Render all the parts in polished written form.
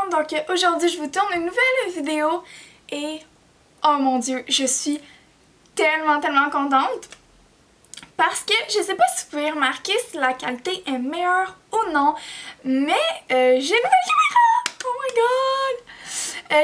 monde, donc aujourd'hui je vous tourne une nouvelle vidéo et oh mon dieu, je suis tellement contente parce que je sais pas si vous pouvez remarquer si la qualité est meilleure ou non, mais j'ai une nouvelle caméra! Oh my god!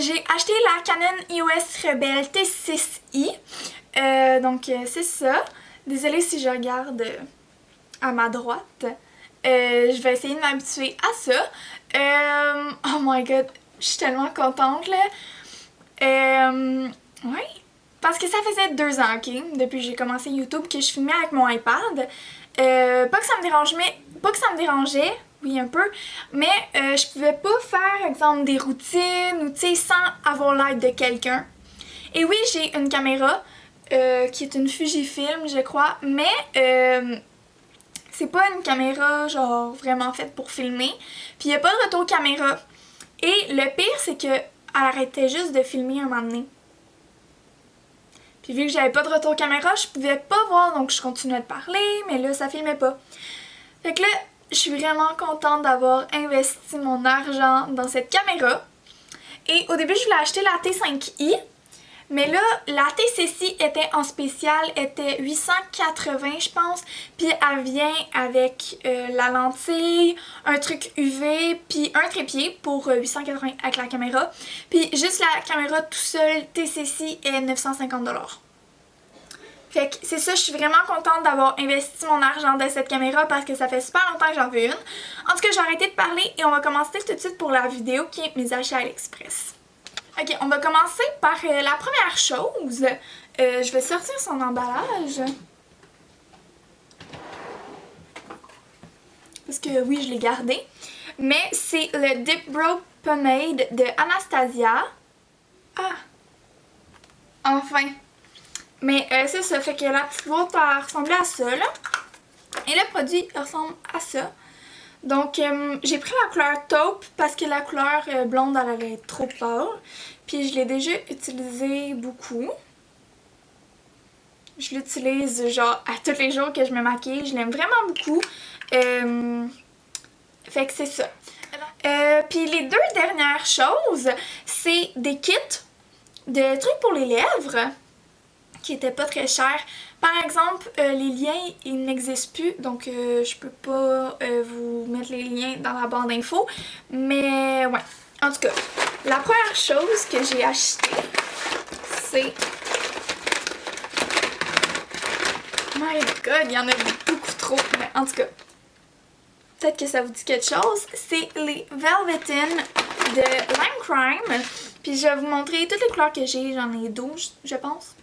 J'ai acheté la Canon EOS Rebel T6i, donc c'est ça. Désolée si je regarde à ma droite. Je vais essayer de m'habituer à ça. Oh my god, je suis tellement contente là. Ouais. Parce que ça faisait 2 ans, ok, depuis que j'ai commencé YouTube, que je filmais avec mon iPad. Pas que ça me dérangeait, oui un peu, mais je pouvais pas faire, exemple, des routines ou tu sais, sans avoir l'aide de quelqu'un. Et oui, j'ai une caméra qui est une Fujifilm, je crois, mais c'est pas une caméra genre vraiment faite pour filmer. Puis il y a pas de retour caméra. Et le pire, c'est que elle arrêtait juste de filmer un moment donné. Puis vu que j'avais pas de retour caméra, je pouvais pas voir, donc je continuais de parler, mais là ça filmait pas. Fait que là, je suis vraiment contente d'avoir investi mon argent dans cette caméra. Et au début, je voulais acheter la T5i. Mais là, la T6i était en spécial, était 880 je pense, puis elle vient avec la lentille, un truc UV, puis un trépied pour 880 avec la caméra. Puis juste la caméra tout seul, T6i, est 950 $. Fait que c'est ça, je suis vraiment contente d'avoir investi mon argent dans cette caméra parce que ça fait super longtemps que j'en veux une. En tout cas, j'ai arrêté de parler et on va commencer tout de suite pour la vidéo qui est mes achats à l'Express. Ok, on va commencer par la première chose. Je vais sortir son emballage. Parce que oui, je l'ai gardé. Mais c'est le Dip Brow Pomade de Anastasia. Ah! Enfin! Mais c'est ça, fait que la petite boîte a ressemblé à ça, là. Et le produit ressemble à ça. Donc, j'ai pris la couleur taupe parce que la couleur blonde, elle allait être trop pâle. Puis, je l'ai déjà utilisé beaucoup. Je l'utilise genre à tous les jours que je me maquille. Je l'aime vraiment beaucoup. Fait que c'est ça. Puis, les 2 dernières choses, c'est des kits de trucs pour les lèvres qui étaient pas très chers. Par exemple, les liens, ils n'existent plus, donc je peux pas vous mettre les liens dans la barre d'infos. Mais ouais, en tout cas, la première chose que j'ai achetée, c'est... My god, il y en a beaucoup trop, mais en tout cas, peut-être que ça vous dit quelque chose. C'est les Velveteen de Lime Crime. Puis je vais vous montrer toutes les couleurs que j'ai, j'en ai 12, je pense.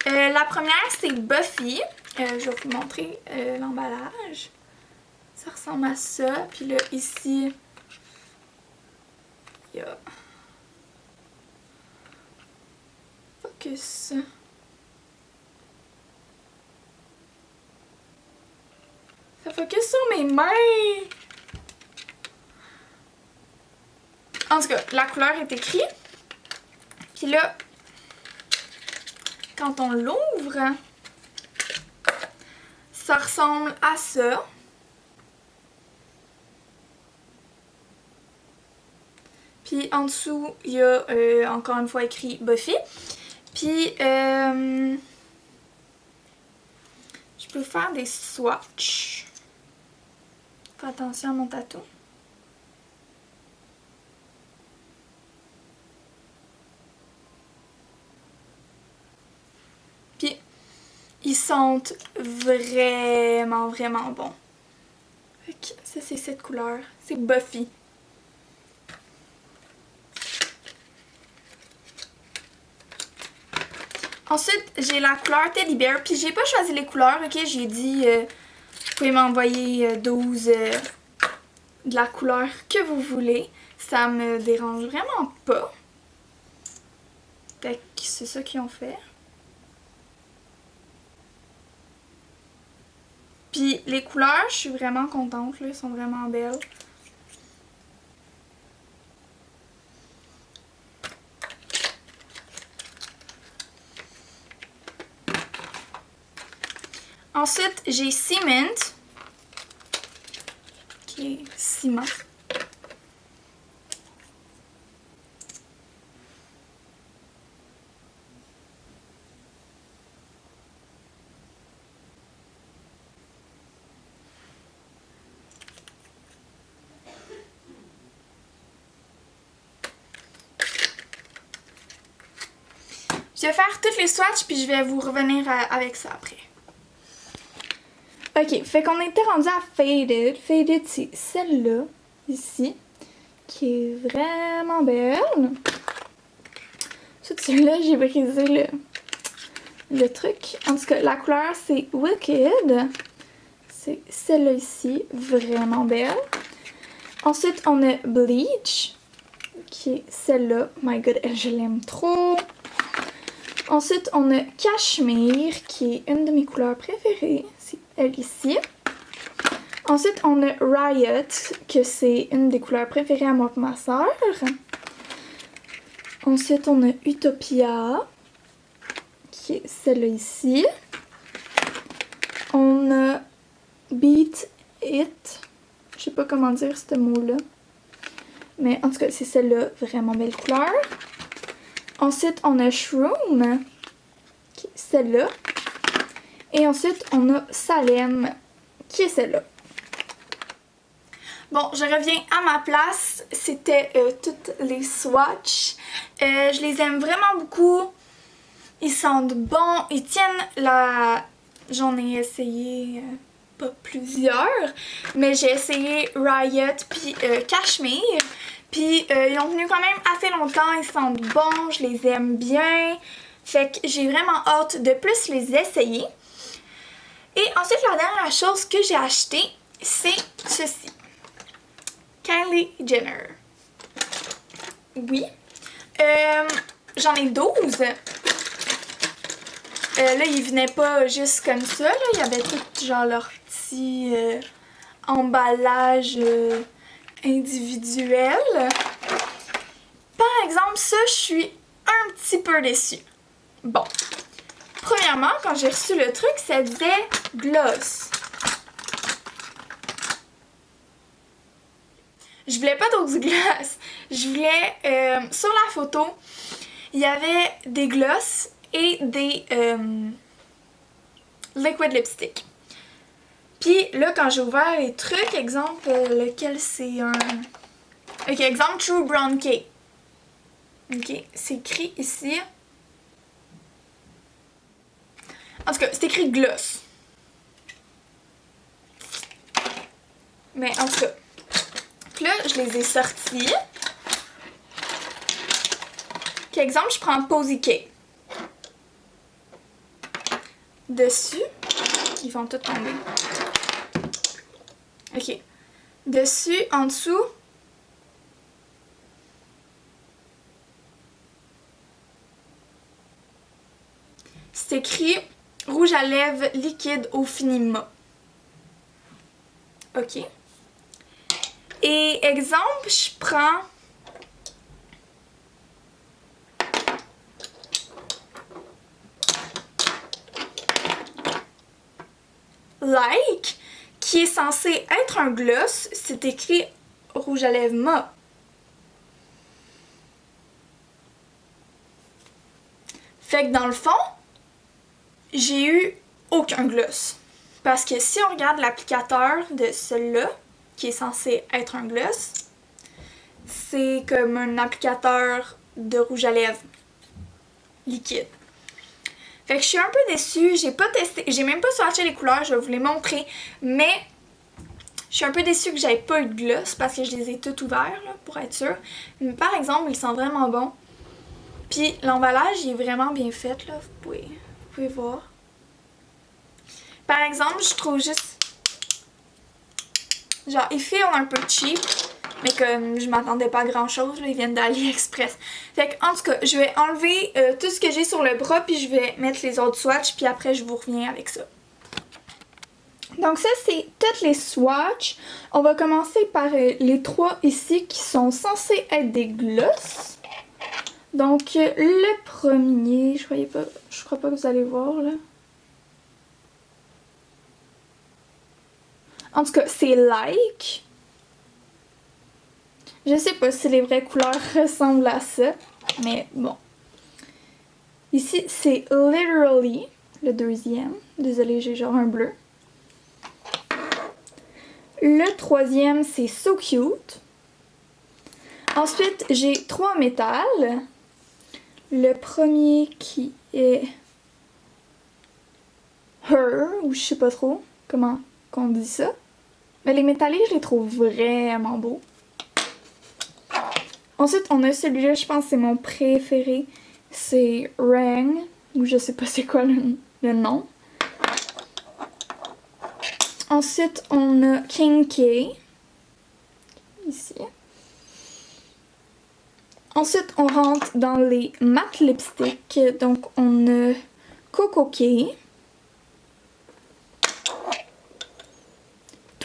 La première, c'est Buffy. Je vais vous montrer l'emballage. Ça ressemble à ça. Puis là, ici, il y a... Focus. Ça focus sur mes mains. En tout cas, la couleur est écrite. Puis là, quand on l'ouvre, ça ressemble à ça. Puis en dessous, il y a encore une fois écrit Buffy. Puis je peux faire des swatchs. Fais attention à mon tatou. Puis ils sentent vraiment bons. Fait que ça, c'est cette couleur. C'est Buffy. Ensuite, j'ai la couleur Teddy Bear. Puis j'ai pas choisi les couleurs, ok? J'ai dit, vous pouvez m'envoyer 12 de la couleur que vous voulez. Ça me dérange vraiment pas. Fait que c'est ça qu'ils ont fait. Puis les couleurs, je suis vraiment contente, là, elles sont vraiment belles. Ensuite, j'ai Cement, qui est ciment. Je vais faire toutes les swatchs puis je vais vous revenir avec ça après. Ok, fait qu'on était rendu à Faded. Faded, c'est celle-là, ici, qui est vraiment belle. Celle-là, j'ai brisé le truc. En tout cas, la couleur, c'est Wicked. C'est celle-là ici, vraiment belle. Ensuite, on a Bleach, qui est celle-là. My God, elle, je l'aime trop. Ensuite, on a Cashmere, qui est une de mes couleurs préférées. C'est elle ici. Ensuite, on a Riot, que c'est une des couleurs préférées à moi et ma soeur. Ensuite, on a Utopia, qui est celle-là ici. On a Beat It. Je sais pas comment dire ce mot-là. Mais en tout cas, c'est celle-là. Vraiment belle couleur. Ensuite, on a Shroom, qui est celle-là. Et ensuite, on a Salem, qui est celle-là. Bon, je reviens à ma place. C'était toutes les swatchs. Je les aime vraiment beaucoup. Ils sentent bon. Ils tiennent la... J'en ai essayé pas plusieurs, mais j'ai essayé Riot puis Cashmere. Puis ils ont tenu quand même assez longtemps. Ils sentent bon. Je les aime bien. Fait que j'ai vraiment hâte de plus les essayer. Et ensuite, la dernière chose que j'ai acheté, c'est ceci. Kylie Jenner. Oui. J'en ai 12. Là, ils venaient pas juste comme ça. Là. Il y avait tout genre leur petit emballage individuel. Par exemple, ça, je suis un petit peu déçue. Bon. Premièrement, quand j'ai reçu le truc, ça disait gloss. Je voulais pas d'autres gloss. Je voulais... sur la photo, il y avait des gloss et des liquid lipstick. Puis là, quand j'ai ouvert les trucs, exemple, lequel c'est un... Ok, exemple, True Brown Cake. Ok, c'est écrit ici. En tout cas, c'est écrit gloss. Mais en tout cas, là, je les ai sortis. Puis exemple, je prends Posy Cake. Dessus, ils vont tous tomber. Ok. Dessus, en dessous, c'est écrit rouge à lèvres liquide au finima. Ok. Et exemple, je prends Like, qui est censé être un gloss. C'est écrit rouge à lèvres mat. Fait que dans le fond, j'ai eu aucun gloss. Parce que si on regarde l'applicateur de celui-là, qui est censé être un gloss, c'est comme un applicateur de rouge à lèvres liquide. Fait que je suis un peu déçue, j'ai pas testé, j'ai même pas swatché les couleurs, je vais vous les montrer, mais je suis un peu déçue que j'avais pas eu de gloss parce que je les ai toutes ouverts là, pour être sûre. Mais par exemple, ils sont vraiment bons. Puis l'emballage il est vraiment bien fait là, vous pouvez voir. Par exemple, je trouve juste... Genre, ils filent un peu cheap, mais comme je m'attendais pas à grand chose, là, ils viennent d'AliExpress. Fait que, en tout cas, je vais enlever tout ce que j'ai sur le bras, puis je vais mettre les autres swatchs, puis après je vous reviens avec ça. Donc ça, c'est toutes les swatchs. On va commencer par les trois ici qui sont censés être des gloss. Donc, le premier, je crois pas que vous allez voir, là. En tout cas, c'est Like. Je sais pas si les vraies couleurs ressemblent à ça, mais bon. Ici, c'est Literally, le deuxième. Désolée, j'ai genre un bleu. Le troisième, c'est So Cute. Ensuite, j'ai trois métals. Le premier qui est Her, ou je sais pas trop comment qu'on dit ça. Mais les métalliques, je les trouve vraiment beaux. Ensuite, on a celui-là, je pense que c'est mon préféré. C'est Rang, ou je sais pas c'est quoi le nom. Ensuite, on a King K. Ici. Ensuite, on rentre dans les matte lipsticks. Donc, on a Coco K.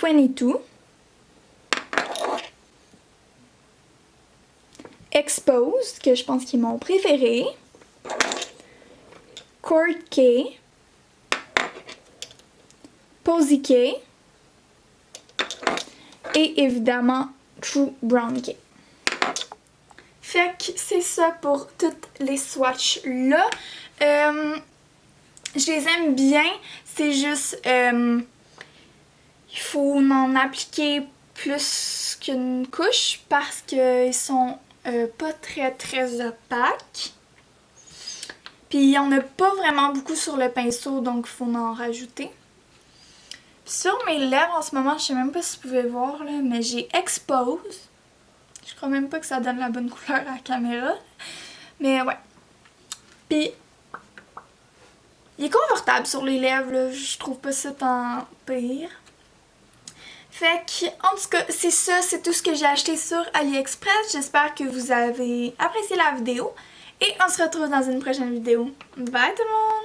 22. Exposed, que je pense qu'il est mon préféré. Court K. Posy K. Et évidemment, True Brown K. Fait que c'est ça pour toutes les swatchs là. Je les aime bien, c'est juste il faut en appliquer plus qu'une couche parce qu'ils sont pas très opaques. Puis il y en a pas vraiment beaucoup sur le pinceau, donc il faut en rajouter. Sur mes lèvres en ce moment, je sais même pas si vous pouvez voir là, mais j'ai Expose. Je crois même pas que ça donne la bonne couleur à la caméra. Mais ouais. Puis il est confortable sur les lèvres, là. Je trouve pas ça tant pire. Fait que, en tout cas, c'est ça, c'est tout ce que j'ai acheté sur AliExpress. J'espère que vous avez apprécié la vidéo. Et on se retrouve dans une prochaine vidéo. Bye tout le monde!